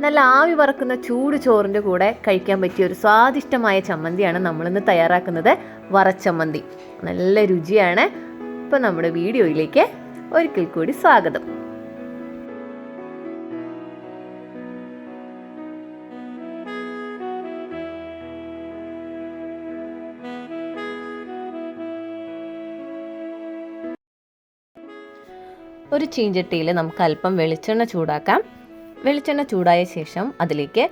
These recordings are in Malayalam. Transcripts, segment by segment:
നല്ല ആവി പറക്കുന്ന ചൂട് ചോറിൻ്റെ കൂടെ കഴിക്കാൻ പറ്റിയ ഒരു സ്വാദിഷ്ടമായ ചമ്മന്തിയാണ് നമ്മളിന്ന് തയ്യാറാക്കുന്നത്. വറച്ചമ്മന്തി നല്ല രുചിയാണ്. ഇപ്പം നമ്മുടെ വീഡിയോയിലേക്ക് ഒരിക്കൽ കൂടി സ്വാഗതം. ഒരു ചീഞ്ചട്ടിയിൽ നമുക്ക് അല്പം വെളിച്ചെണ്ണ ചൂടാക്കാം. വെളിച്ചെണ്ണ ചൂടായ ശേഷം അതിലേക്ക്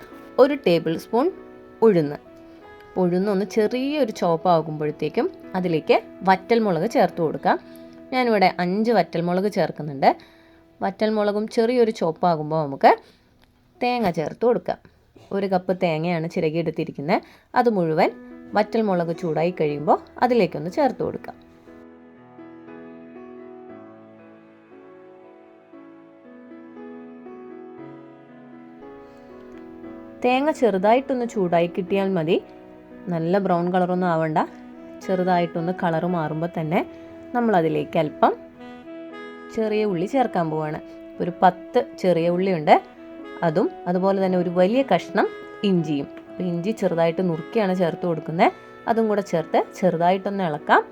1 ടേബിൾ സ്പൂൺ ഉഴുന്നൊന്ന് ചെറിയൊരു ചോപ്പാകുമ്പോഴത്തേക്കും അതിലേക്ക് വറ്റൽമുളക് ചേർത്ത് കൊടുക്കാം. ഞാനിവിടെ 5 വറ്റൽമുളക് ചേർക്കുന്നുണ്ട്. വറ്റൽമുളകും ചെറിയൊരു ചോപ്പാകുമ്പോൾ നമുക്ക് തേങ്ങ ചേർത്ത് കൊടുക്കാം. 1 കപ്പ് തേങ്ങയാണ് ചിരകിയെടുത്തിരിക്കുന്നത്. അത് മുഴുവൻ വറ്റൽമുളക് ചൂടായി കഴിയുമ്പോൾ അതിലേക്കൊന്ന് ചേർത്ത് കൊടുക്കാം. തേങ്ങ ചെറുതായിട്ടൊന്ന് ചൂടായി കിട്ടിയാൽ മതി. നല്ല ബ്രൗൺ കളറൊന്നും ആവണ്ട. ചെറുതായിട്ടൊന്ന് കളറ് മാറുമ്പോൾ തന്നെ നമ്മളതിലേക്ക് അല്പം ചെറിയ ഉള്ളി ചേർക്കാൻ പോവാണ്. ഒരു 10 ചെറിയ ഉള്ളിയുണ്ട്. അതുപോലെ തന്നെ ഒരു വലിയ കഷ്ണം ഇഞ്ചിയും. ഇഞ്ചി ചെറുതായിട്ട് നുറുക്കിയാണ് ചേർത്ത് കൊടുക്കുന്നത്. അതും കൂടെ ചേർത്ത് ചെറുതായിട്ടൊന്ന് ഇളക്കാം.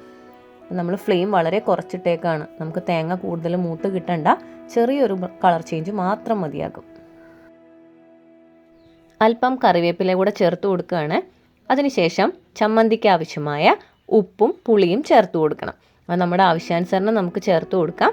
നമ്മൾ ഫ്ലെയിം വളരെ കുറച്ചിട്ടേക്കാണ്. നമുക്ക് തേങ്ങ കൂടുതൽ മൂത്ത് കിട്ടണ്ട. ചെറിയൊരു കളർ ചേഞ്ച് മാത്രം മതിയാകും. അല്പം കറിവേപ്പില കൂടെ ചേർത്ത് കൊടുക്കുകയാണ്. അതിനുശേഷം ചമ്മന്തിക്ക് ആവശ്യമായ ഉപ്പും പുളിയും ചേർത്ത് കൊടുക്കണം. അത് നമ്മുടെ ആവശ്യാനുസരണം നമുക്ക് ചേർത്ത് കൊടുക്കാം.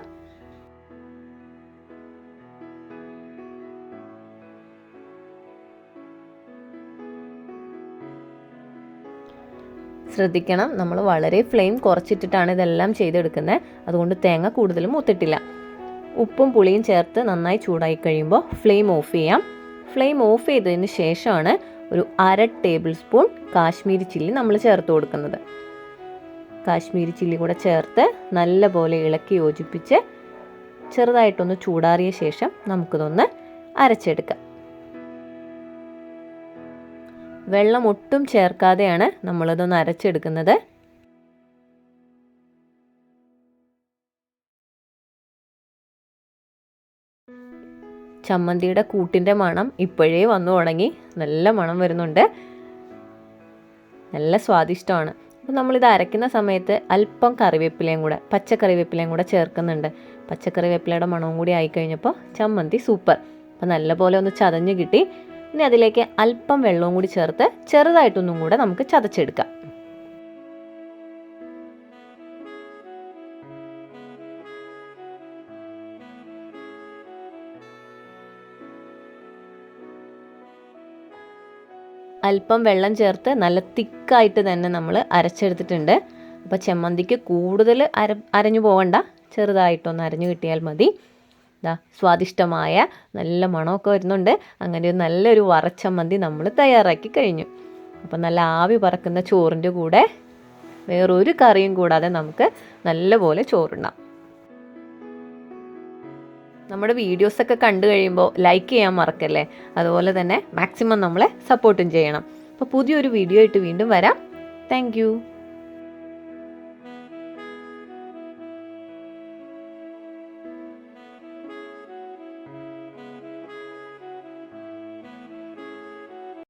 ശ്രദ്ധിക്കണം, നമ്മൾ വളരെ ഫ്ലെയിം കുറച്ചിട്ടിട്ടാണ് ഇതെല്ലാം ചെയ്തെടുക്കുന്നത്. അതുകൊണ്ട് തേങ്ങ കൂടുതലും മൂത്തിട്ടില്ല. ഉപ്പും പുളിയും ചേർത്ത് നന്നായി ചൂടായി കഴിയുമ്പോൾ ഫ്ലെയിം ഓഫ് ചെയ്യാം. ഫ്ലെയിം ഓഫ് ചെയ്തതിന് ശേഷമാണ് ഒരു 1/2 ടേബിൾ സ്പൂൺ കാശ്മീരി ചില്ലി നമ്മൾ ചേർത്ത് കൊടുക്കുന്നത്. കാശ്മീരി ചില്ലി കൂടെ ചേർത്ത് നല്ലപോലെ ഇളക്കി യോജിപ്പിച്ച് ചെറുതായിട്ടൊന്ന് ചൂടാറിയ ശേഷം നമുക്കിതൊന്ന് അരച്ചെടുക്കാം. വെള്ളം ഒട്ടും ചേർക്കാതെയാണ് നമ്മളിതൊന്ന് അരച്ചെടുക്കുന്നത്. ചമ്മന്തിയുടെ കൂട്ടിൻ്റെ മണം ഇപ്പോഴേ വന്നു തുടങ്ങി. നല്ല മണം വരുന്നുണ്ട്. നല്ല സ്വാദിഷ്ടമാണ്. അപ്പോൾ നമ്മളിത് അരയ്ക്കുന്ന സമയത്ത് അല്പം കറിവേപ്പിലയും കൂടെ, പച്ചക്കറിവേപ്പിലയും കൂടെ ചേർക്കുന്നുണ്ട്. പച്ചക്കറിവേപ്പിലയുടെ മണവും കൂടി ആയിക്കഴിഞ്ഞപ്പോൾ ചമ്മന്തി സൂപ്പർ. അപ്പോൾ നല്ലപോലെ ഒന്ന് ചതഞ്ഞ് കിട്ടി. ഇനി അതിലേക്ക് അല്പം വെള്ളവും കൂടി ചേർത്ത് ചെറുതായിട്ടൊന്നും കൂടെ നമുക്ക് ചതച്ചെടുക്കാം. അല്പം വെള്ളം ചേർത്ത് നല്ല തിക്കായിട്ട് തന്നെ നമ്മൾ അരച്ചെടുത്തിട്ടുണ്ട്. അപ്പോൾ ചമ്മന്തിക്ക് കൂടുതൽ അരഞ്ഞു പോകണ്ട, ചെറുതായിട്ടൊന്ന് അരഞ്ഞു കിട്ടിയാൽ മതി. സ്വാദിഷ്ടമായ നല്ല മണമൊക്കെ വരുന്നുണ്ട്. അങ്ങനെ നല്ലൊരു വറച്ചമ്മന്തി നമ്മൾ തയ്യാറാക്കി കഴിഞ്ഞു. അപ്പോൾ നല്ല ആവി പറക്കുന്ന ചോറിൻ്റെ കൂടെ വേറൊരു കറിയും കൂടാതെ നമുക്ക് നല്ലപോലെ ചോറുണ്ണാം. നമ്മുടെ വീഡിയോസൊക്കെ കണ്ടു കഴിയുമ്പോൾ ലൈക്ക് ചെയ്യാൻ മറക്കല്ലേ. അതുപോലെ തന്നെ മാക്സിമം നമ്മളെ സപ്പോർട്ടും ചെയ്യണം. അപ്പോൾ പുതിയൊരു വീഡിയോ ആയിട്ട് വീണ്ടും വരാം. താങ്ക്